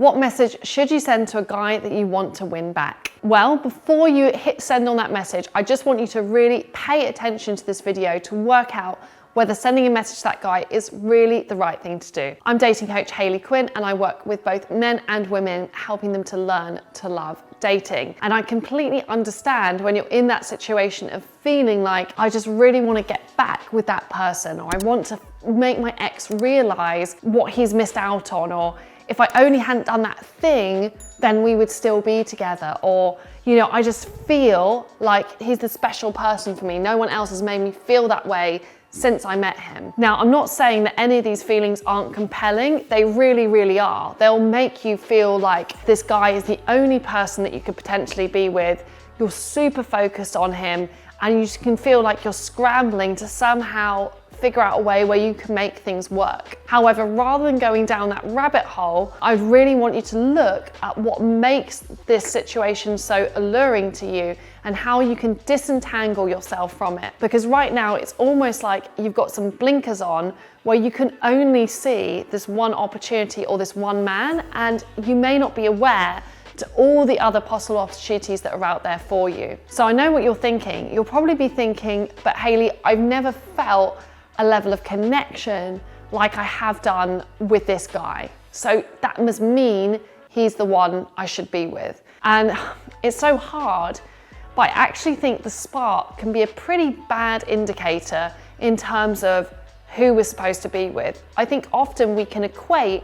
What message should you send to a guy that you want to win back? Well, before you hit send on that message, I just want you to really pay attention to this video to work out whether sending a message to that guy is really the right thing to do. I'm dating coach Hayley Quinn, and I work with both men and women, helping them to learn to love dating. And I completely understand when you're in that situation of feeling like, I just really want to get back with that person, or I want to make my ex realize what he's missed out on, or if I only hadn't done that thing, then we would still be together. Or, you know, I just feel like he's the special person for me. No one else has made me feel that way since I met him. Now, I'm not saying that any of these feelings aren't compelling. They really, really are. They'll make you feel like this guy is the only person that you could potentially be with. You're super focused on him, and you can feel like you're scrambling to somehow figure out a way where you can make things work. However, rather than going down that rabbit hole, I really want you to look at what makes this situation so alluring to you and how you can disentangle yourself from it. Because right now it's almost like you've got some blinkers on where you can only see this one opportunity or this one man, and you may not be aware to all the other possible opportunities that are out there for you. So I know what you're thinking. You'll probably be thinking, but Hayley, I've never felt a level of connection like I have done with this guy. So that must mean he's the one I should be with. And it's so hard, but I actually think the spark can be a pretty bad indicator in terms of who we're supposed to be with. I think often we can equate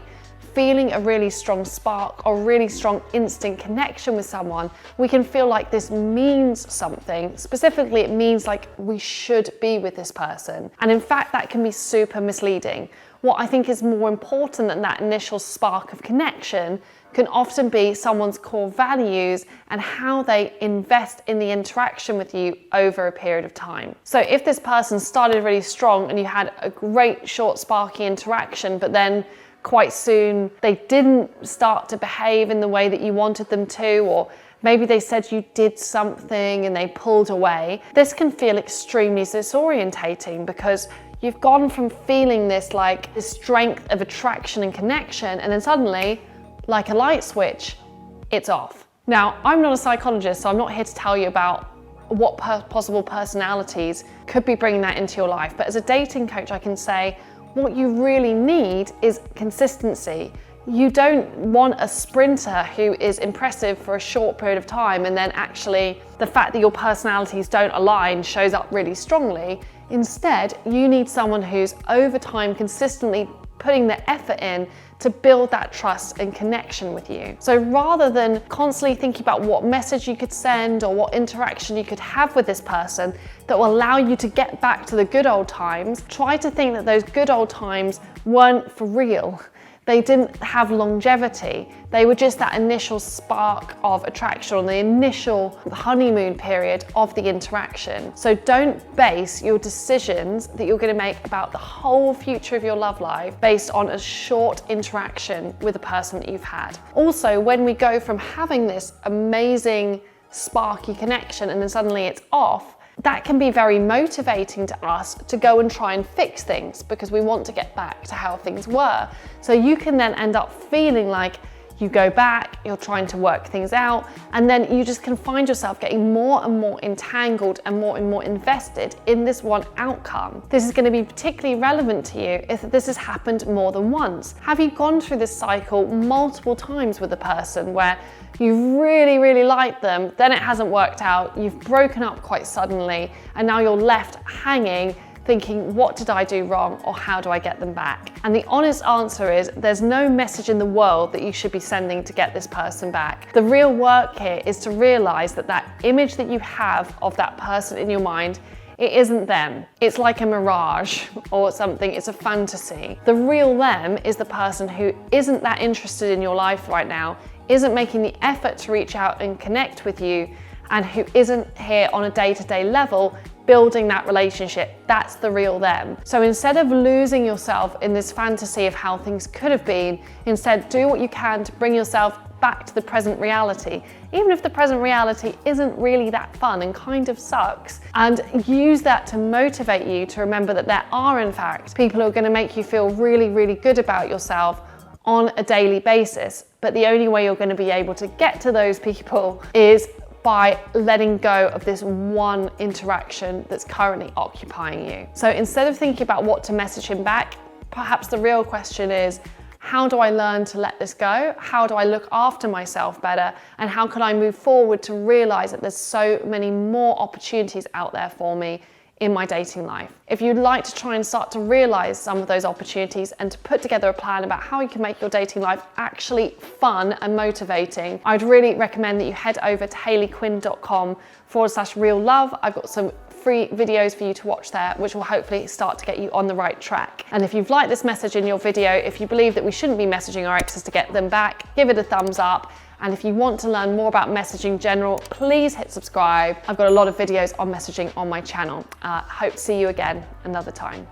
feeling a really strong spark or really strong instant connection with someone. We can feel like this means something. Specifically, it means like we should be with this person. And in fact, that can be super misleading. What I think is more important than that initial spark of connection can often be someone's core values and how they invest in the interaction with you over a period of time. So if this person started really strong and you had a great short sparky interaction, but then quite soon they didn't start to behave in the way that you wanted them to, or maybe they said you did something and they pulled away, this can feel extremely disorientating, because you've gone from feeling this like this strength of attraction and connection, and then suddenly, like a light switch, it's off. Now, I'm not a psychologist, so I'm not here to tell you about what possible personalities could be bringing that into your life, but as a dating coach, I can say what you really need is consistency. You don't want a sprinter who is impressive for a short period of time and then actually the fact that your personalities don't align shows up really strongly. Instead, you need someone who's over time consistently putting the effort in to build that trust and connection with you. So rather than constantly thinking about what message you could send or what interaction you could have with this person that will allow you to get back to the good old times, try to think that those good old times weren't for real. They didn't have longevity. They were just that initial spark of attraction on the initial honeymoon period of the interaction. So don't base your decisions that you're going to make about the whole future of your love life based on a short interaction with a person that you've had. Also, when we go from having this amazing sparky connection and then suddenly it's off, that can be very motivating to us to go and try and fix things because we want to get back to how things were. So you can then end up feeling like you go back, you're trying to work things out, and then you just can find yourself getting more and more entangled and more invested in this one outcome. This is going to be particularly relevant to you if this has happened more than once. Have you gone through this cycle multiple times with a person where you really liked them, then it hasn't worked out, you've broken up quite suddenly, and now you're left hanging thinking, what did I do wrong, or how do I get them back? And the honest answer is there's no message in the world that you should be sending to get this person back. The real work here is to realize that that image that you have of that person in your mind, it isn't them. It's like a mirage or something, it's a fantasy. The real them is the person who isn't that interested in your life right now, isn't making the effort to reach out and connect with you, and who isn't here on a day-to-day level building that relationship. That's the real them. So instead of losing yourself in this fantasy of how things could have been, instead do what you can to bring yourself back to the present reality, even if the present reality isn't really that fun and kind of sucks, and use that to motivate you to remember that there are in fact people who are going to make you feel really good about yourself on a daily basis. But the only way you're going to be able to get to those people is by letting go of this one interaction that's currently occupying you. So instead of thinking about what to message him back, perhaps the real question is, how do I learn to let this go? How do I look after myself better? And how can I move forward to realize that there's so many more opportunities out there for me in my dating life? If you'd like to try and start to realize some of those opportunities and to put together a plan about how you can make your dating life actually fun and motivating, I'd really recommend that you head over to hayleyquinn.com/real love. I've got some free videos for you to watch there, which will hopefully start to get you on the right track. And if you've liked this message in your video, if you believe that we shouldn't be messaging our exes to get them back, give it a thumbs up. And if you want to learn more about messaging in general, please hit subscribe. I've got a lot of videos on messaging on my channel. Hope to see you again another time.